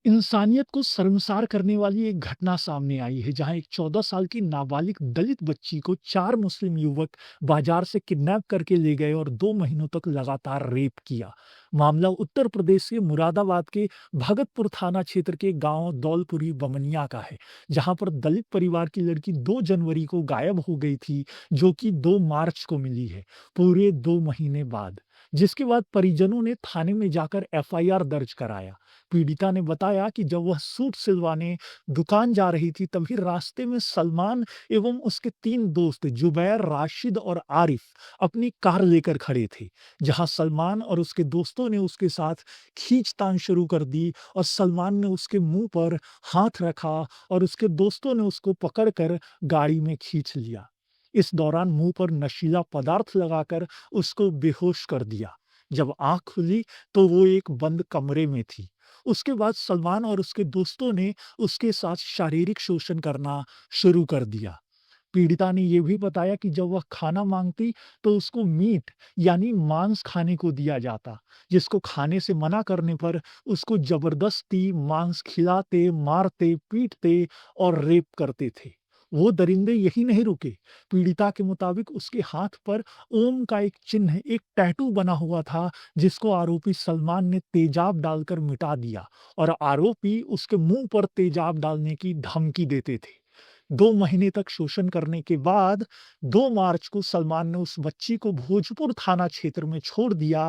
इंसानियत को शर्मसार करने वाली एक घटना सामने आई है, जहां एक 14 साल की नाबालिग दलित बच्ची को 4 मुस्लिम युवक बाजार से किडनैप करके ले गए और 2 महीनों तक लगातार रेप किया। मामला उत्तर प्रदेश के मुरादाबाद के भगतपुर थाना क्षेत्र के गांव दौलपुरी बमनिया का है, जहां पर दलित परिवार की लड़की 2 जनवरी को गायब हो गई थी, जो कि 2 मार्च को मिली है, पूरे 2 महीने बाद। जिसके बाद परिजनों ने थाने में जाकर एफआईआर दर्ज कराया। पीड़िता ने बताया कि जब वह सूट सिलवाने दुकान जा रही थी, तभी रास्ते में सलमान एवं उसके 3 दोस्त जुबैर, राशिद और आरिफ अपनी कार लेकर खड़े थे। जहां सलमान और उसके दोस्तों ने उसके साथ खींचतान शुरू कर दी और सलमान ने उसके मुंह पर हाथ रखा और उसके दोस्तों ने उसको पकड़कर गाड़ी में खींच लिया। इस दौरान मुंह पर नशीला पदार्थ लगाकर उसको बेहोश कर दिया। जब आंख खुली तो वो एक बंद कमरे में थी। उसके बाद सलमान और उसके दोस्तों ने उसके साथ शारीरिक शोषण करना शुरू कर दिया। पीड़िता ने ये भी बताया कि जब वह खाना मांगती तो उसको मीट यानी मांस खाने को दिया जाता, जिसको खाने से मना करने पर उसको जबरदस्ती मांस खिलाते, मारते, पीटते और रेप करते थे। वो दरिंदे यही नहीं रुके। पीड़िता के मुताबिक उसके हाथ पर ओम का एक चिन्ह, एक टैटू बना हुआ था, जिसको आरोपी सलमान ने तेजाब डालकर मिटा दिया और आरोपी उसके मुंह पर तेजाब डालने की धमकी देते थे। 2 महीने तक शोषण करने के बाद 2 मार्च को सलमान ने उस बच्ची को भोजपुर थाना क्षेत्र में छोड़ दिया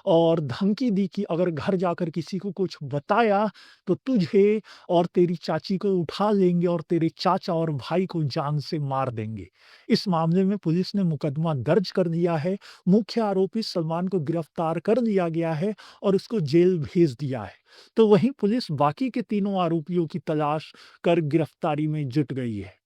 और धमकी दी कि अगर घर जाकर किसी को कुछ बताया तो तुझे और तेरी चाची को उठा लेंगे और तेरे चाचा और भाई को जान से मार देंगे। इस मामले में पुलिस ने मुकदमा दर्ज कर दिया है। मुख्य आरोपी सलमान को गिरफ्तार कर लिया गया है और उसको जेल भेज दिया है। तो वहीं पुलिस बाकी के तीनों आरोपियों की तलाश कर गिरफ्तारी में जुट गई है।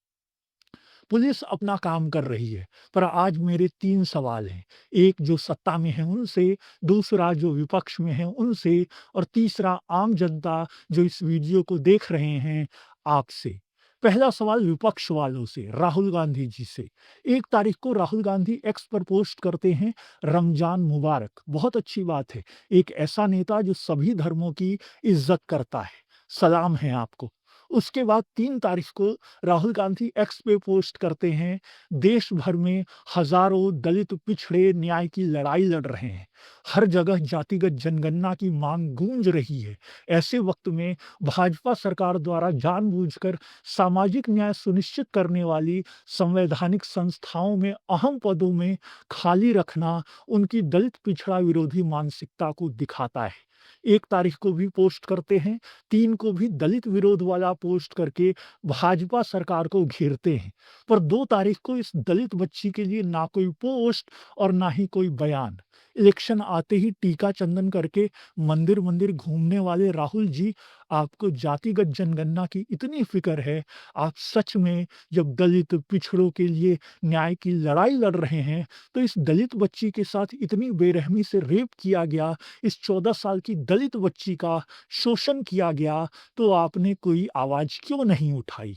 पुलिस अपना काम कर रही है, पर आज मेरे 3 सवाल हैं। एक जो सत्ता में है उनसे, दूसरा जो विपक्ष में है उनसे और तीसरा आम जनता जो इस वीडियो को देख रहे हैं आपसे। पहला सवाल विपक्ष वालों से, राहुल गांधी जी से। 1 तारीख को राहुल गांधी एक्स पर पोस्ट करते हैं, रमजान मुबारक। बहुत अच्छी बात है। एक ऐसा नेता जो सभी धर्मों की इज्जत करता है। सलाम है आपको। उसके बाद 3 तारीख को राहुल गांधी एक्स पे पोस्ट करते हैं, देश भर में हजारों दलित पिछड़े न्याय की लड़ाई लड़ रहे हैं। हर जगह जातिगत जनगणना की मांग गूंज रही है। ऐसे वक्त में भाजपा सरकार द्वारा जानबूझकर सामाजिक न्याय सुनिश्चित करने वाली संवैधानिक संस्थाओं में अहम पदों में खाली रखना उनकी दलित पिछड़ा विरोधी मानसिकता को दिखाता है। 1 तारीख को भी पोस्ट करते हैं, 3 को भी दलित विरोध वाला पोस्ट करके भाजपा सरकार को घेरते हैं। पर 2 तारीख को इस दलित बच्ची के लिए ना कोई पोस्ट और ना ही कोई बयान। इलेक्शन आते ही टीका चंदन करके मंदिर-मंदिर घूमने वाले राहुल जी, आपको जातिगत जनगणना की इतनी फ़िक्र है, आप सच में जब दलित पिछड़ों के लिए न्याय की लड़ाई लड़ रहे हैं, तो इस दलित बच्ची के साथ इतनी बेरहमी से रेप किया गया, इस 14 साल की दलित बच्ची का शोषण किया गया, तो आपने कोई आवाज़ क्यों नहीं उठाई?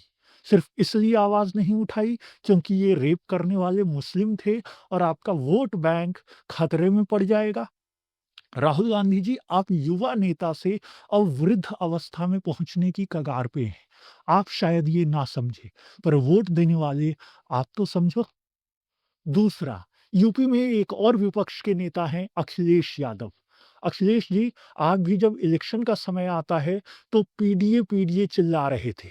सिर्फ़ इसलिए आवाज़ नहीं उठाई क्योंकि ये रेप करने वाले मुस्लिम थे और आपका वोट बैंक खतरे में पड़ जाएगा? राहुल गांधी जी, आप युवा नेता से अब वृद्ध अवस्था में पहुँचने की कगार पे हैं। आप शायद ये ना समझें, पर वोट देने वाले आप तो समझो। दूसरा, यूपी में एक और विपक्ष के नेता हैं अखिलेश यादव। अखिलेश जी, आप भी जब इलेक्शन का समय आता है तो पीडीए पीडीए चिल्ला रहे थे।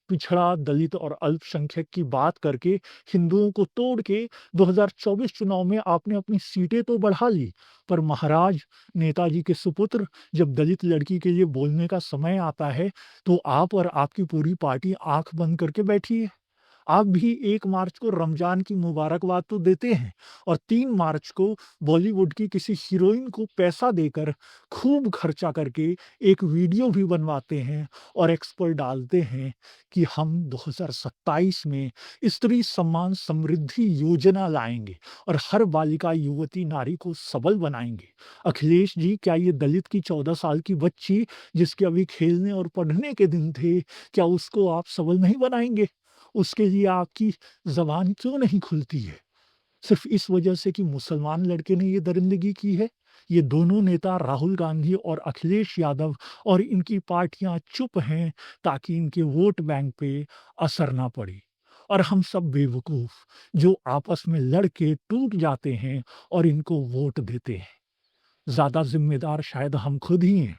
पिछड़ा, दलित और अल्पसंख्यक की बात करके हिंदुओं को तोड़ के 2024 चुनाव में आपने अपनी सीटें तो बढ़ा ली, पर महाराज नेताजी के सुपुत्र, जब दलित लड़की के लिए बोलने का समय आता है, तो आप और आपकी पूरी पार्टी आँख बंद करके बैठी है। आप भी 1 मार्च को रमज़ान की मुबारकबाद तो देते हैं और 3 मार्च को बॉलीवुड की किसी हीरोइन को पैसा देकर, खूब खर्चा करके एक वीडियो भी बनवाते हैं और एक्स पर डालते हैं कि हम 2027 में स्त्री सम्मान समृद्धि योजना लाएँगे और हर बालिका, युवती, नारी को सबल बनाएँगे। अखिलेश जी, क्या ये दलित की 14 साल की बच्ची, जिसके अभी खेलने और पढ़ने के दिन थे, क्या उसको आप सबल नहीं बनाएँगे? उसके लिए आपकी ज़बान क्यों नहीं खुलती है? सिर्फ़ इस वजह से कि मुसलमान लड़के ने ये दरिंदगी की है? ये दोनों नेता राहुल गांधी और अखिलेश यादव और इनकी पार्टियां चुप हैं ताकि इनके वोट बैंक पे असर ना पड़े। और हम सब बेवकूफ जो आपस में लड़के टूट जाते हैं और इनको वोट देते हैं। ज़्यादा ज़िम्मेदार शायद हम खुद ही हैं।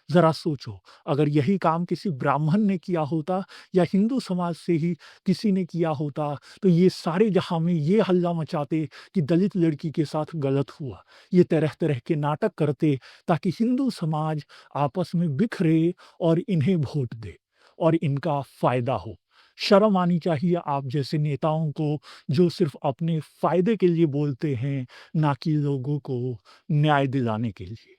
ज़रा सोचो, अगर यही काम किसी ब्राह्मण ने किया होता या हिंदू समाज से ही किसी ने किया होता, तो ये सारे जहाँ में ये हल्ला मचाते कि दलित लड़की के साथ गलत हुआ। ये तरह-तरह के नाटक करते ताकि हिंदू समाज आपस में बिखरे और इन्हें वोट दे और इनका फ़ायदा हो। शर्म आनी चाहिए आप जैसे नेताओं को जो सिर्फ़ अपने फ़ायदे के लिए बोलते हैं, ना कि लोगों को न्याय दिलाने के लिए।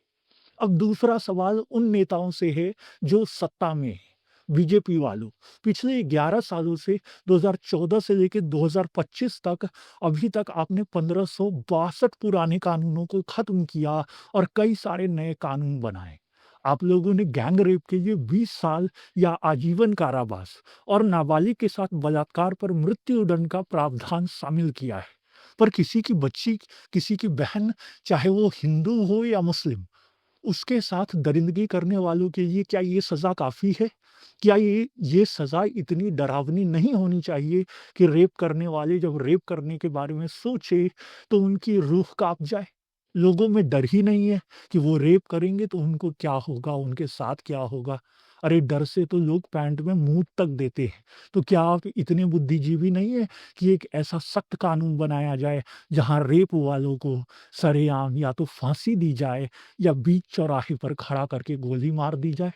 अब दूसरा सवाल उन नेताओं से है जो सत्ता में हैं, बीजेपी वालों। पिछले 11 सालों से 2014 से लेके 2025 तक अभी तक आपने 1562 पुराने कानूनों को खत्म किया और कई सारे नए कानून बनाए। आप लोगों ने गैंग रेप के लिए 20 साल या आजीवन कारावास और नाबालिग के साथ बलात्कार पर मृत्युदंड का प्रावधान शामिल किया है। पर किसी की बच्ची, किसी की बहन, चाहे वो हिंदू हो या मुस्लिम, उसके साथ दरिंदगी करने वालों के लिए क्या ये सज़ा काफ़ी है? क्या ये सज़ा इतनी डरावनी नहीं होनी चाहिए कि रेप करने वाले जब रेप करने के बारे में सोचे, तो उनकी रूह काँप जाए? लोगों में डर ही नहीं है कि वो रेप करेंगे तो उनको क्या होगा, उनके साथ क्या होगा? अरे डर से तो लोग पैंट में मूत तक देते हैं। तो क्या आप इतने बुद्धिजीवी नहीं हैं कि एक ऐसा सख्त कानून बनाया जाए, जहाँ रेप वालों को सरेआम या तो फांसी दी जाए या बीच चौराहे पर खड़ा करके गोली मार दी जाए?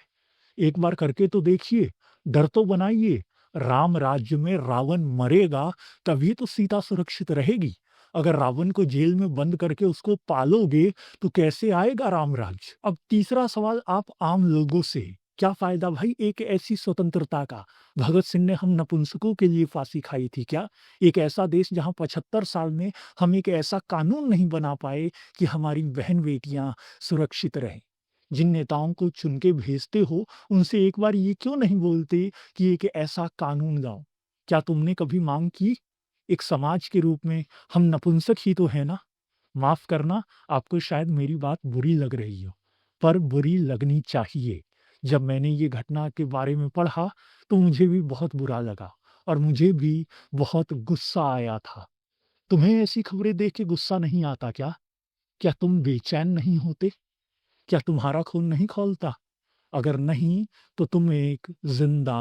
एक बार करके तो देखिए, डर तो बनाइए। राम राज्य में रावण मरेगा तभी तो सीता सुरक्षित रहेगी। अगर रावण को जेल में बंद करके उसको पालोगे तो कैसे आएगा राम राज्य? अब तीसरा सवाल आप आम लोगों से, क्या फ़ायदा भाई एक ऐसी स्वतंत्रता का? भगत सिंह ने हम नपुंसकों के लिए फांसी खाई थी क्या? एक ऐसा देश जहाँ 75 साल में हम एक ऐसा कानून नहीं बना पाए कि हमारी बहन-बेटियाँ सुरक्षित रहें। जिन नेताओं को चुन के भेजते हो, उनसे एक बार ये क्यों नहीं बोलते कि एक ऐसा कानून लाओ? क्या तुमने कभी माँग की? एक समाज के रूप में हम नपुंसक ही तो हैं ना? माफ़ करना, आपको शायद मेरी बात बुरी लग रही हो, पर बुरी लगनी चाहिए। जब मैंने ये घटना के बारे में पढ़ा, तो मुझे भी बहुत बुरा लगा और मुझे भी बहुत गुस्सा आया था। तुम्हें ऐसी खबरें देख के गुस्सा नहीं आता क्या? क्या तुम बेचैन नहीं होते? क्या तुम्हारा खून नहीं खौलता? अगर नहीं, तो तुम एक ज़िंदा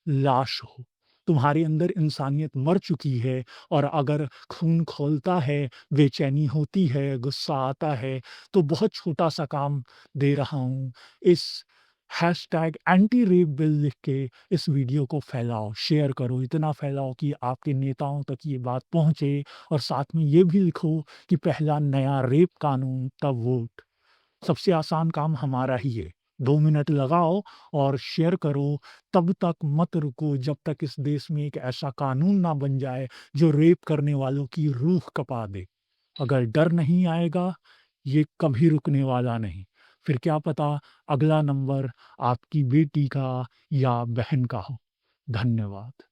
लाश हो। तुम्हारे अंदर इंसानियत मर चुकी है और अगर खून खौलता है, बेचैनी होती है, गुस्सा आता है, तो बहुत छोटा-सा काम दे रहा हूँ। इस हैशटैग एंटी रेप बिल लिख के इस वीडियो को फैलाओ, शेयर करो, इतना फैलाओ कि आपके नेताओं तक ये बात पहुँचे और साथ में ये भी लिखो कि पहला नया रेप कानून तब वोट। सबसे आसान काम हमारा ही है। 2 मिनट लगाओ और शेयर करो, तब तक मत रुको जब तक इस देश में एक ऐसा कानून ना बन जाए जो रेप करने वालों की रूह कँपा दे। अगर डर नहीं आएगा, ये कभी रुकने वाला नहीं। फिर क्या पता अगला नंबर आपकी बेटी का या बहन का हो। धन्यवाद।